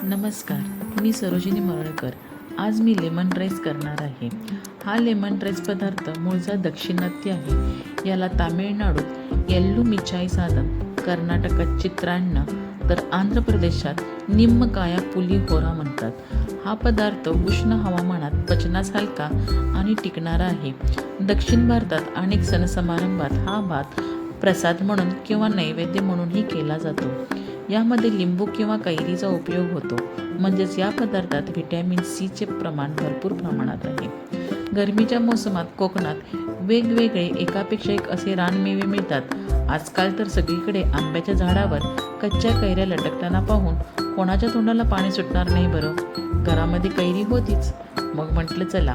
नमस्कार, मी सरोजिनी मरळकर. आज मी lemon rice करणार आहे. हा लेमन राईस पदार्थ मूळचा दक्षिणात्य आहे. याला तामिळनाडूत येल्लू मिचाई साधन, कर्नाटकात चित्रान्न, तर आंध्र प्रदेशात निम्मकाया पुलिहोरा म्हणतात. हा पदार्थ उष्ण हवामानात पचनास हलका आणि टिकणारा आहे. दक्षिण भारतात अनेक सण समारंभात हा भात प्रसाद म्हणून किंवा नैवेद्य म्हणूनही केला जातो. यामध्ये लिंबू किंवा कैरीचा उपयोग होतो. म्हणजेच या पदार्थात व्हिटॅमिन सीचे प्रमाण भरपूर प्रमाणात आहे. गरमीच्या मोसमात कोकणात वेगवेगळे एकापेक्षा एक असे रानमेवे मिळतात. आजकाल तर सगळीकडे आंब्याच्या झाडावर कच्च्या कैऱ्या लटकताना पाहून कोणाच्या तोंडाला पाणी सुटणार नाही बरं. घरामध्ये कैरी होतीच. मग म्हटलं चला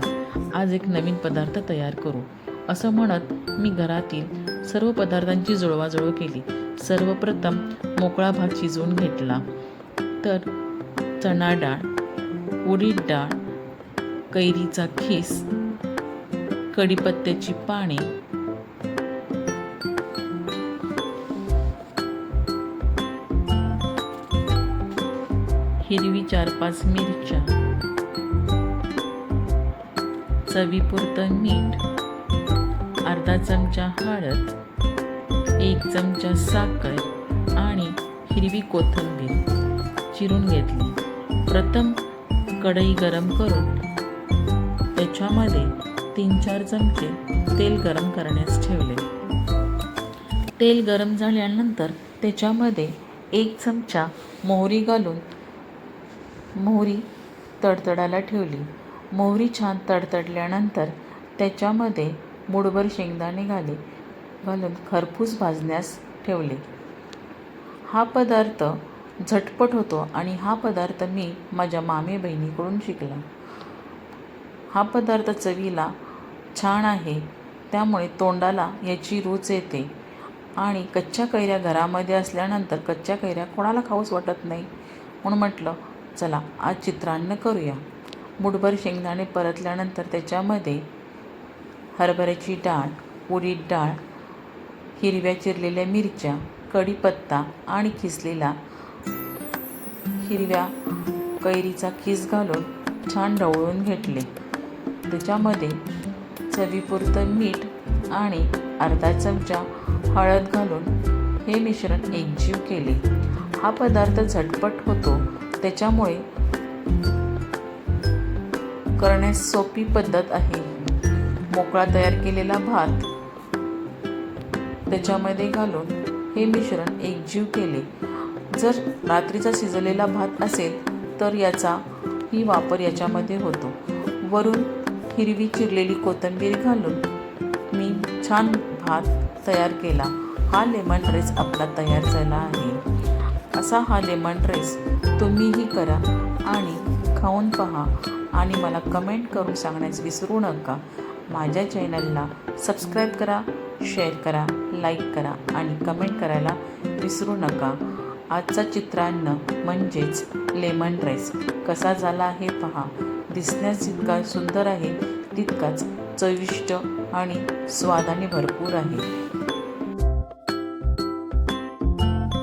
आज एक नवीन पदार्थ तयार करू. असं म्हणत मी घरातील सर्व पदार्थांची जुळवाजुळव केली. सर्वप्रथम मोकळा भात शिजवून घेतला. तर चणा डाळ, उडीद डाळ, कैरीचा खीस, कढीपत्त्याची पाने, हिरवी 4-5 मिरच्या, चवीपुरतं मीठ, अर्धा चमचा हळद, 1 चमचा साखर आणि हिरवी कोथिंबीर चिरून घेतली. प्रथम कढई गरम करून त्याच्यामध्ये 3-4 चमचे तेल गरम करण्यास ठेवले. तेल गरम झाल्यानंतर त्याच्यामध्ये 1 चमचा मोहरी घालून मोहरी तडतडायला ठेवली. मोहरी छान तडतडल्यानंतर त्याच्यामध्ये मूठभर शेंगदाणे घालून खरपूस भाजण्यास ठेवले. हा पदार्थ झटपट होतो आणि हा पदार्थ मी माझ्या मामे बहिणीकडून शिकला. हा पदार्थ चवीला छान आहे, त्यामुळे तोंडाला याची रुच येते. आणि कच्च्या कैऱ्या घरामध्ये असल्यानंतर कच्च्या कैऱ्या कोणाला खाऊच वाटत नाही. म्हणून म्हटलं चला आज चित्रान्न करूया. मूठभर शेंगदाणे परतल्यानंतर त्याच्यामध्ये हरभऱ्याची डाळ, उडीद डाळ, हिरव्या चिरलेल्या मिरच्या, कढीपत्ता आणि खिसलेला हिरव्या कैरीचा खीस घालून छान ढवळून घेतले. त्याच्यामध्ये चवीपुरतं मीठ आणि अर्धा चमचा हळद घालून हे मिश्रण एकजीव केले. हा पदार्थ झटपट होतो, त्याच्यामुळे करण्यास सोपी पद्धत आहे. मोकळा तयार केलेला भात त्याच्यामध्ये घालून हे मिश्रण एकजीव केले. जर रात्रीचा शिजलेला भात असेल तर याचाही वापर याच्यामध्ये होतो. वरून हिरवी चिरलेली कोथिंबीर घालून मी छान भात तयार केला. हा लेमन राईस आपला तयार झाला आहे. असा हा लेमन राईस तुम्हीही करा आणि खाऊन पहा आणि मला कमेंट करून सांगण्यास विसरू नका. माझ्या चॅनलला सबस्क्राईब करा, शेअर करा, लाईक करा आणि कमेंट करायला विसरू नका. आजचा चित्रान्न म्हणजेच लेमन राईस कसा झाला आहे पहा. दिसण्यास जितका सुंदर आहे तितकाच चविष्ट आणि स्वादाने भरपूर आहे.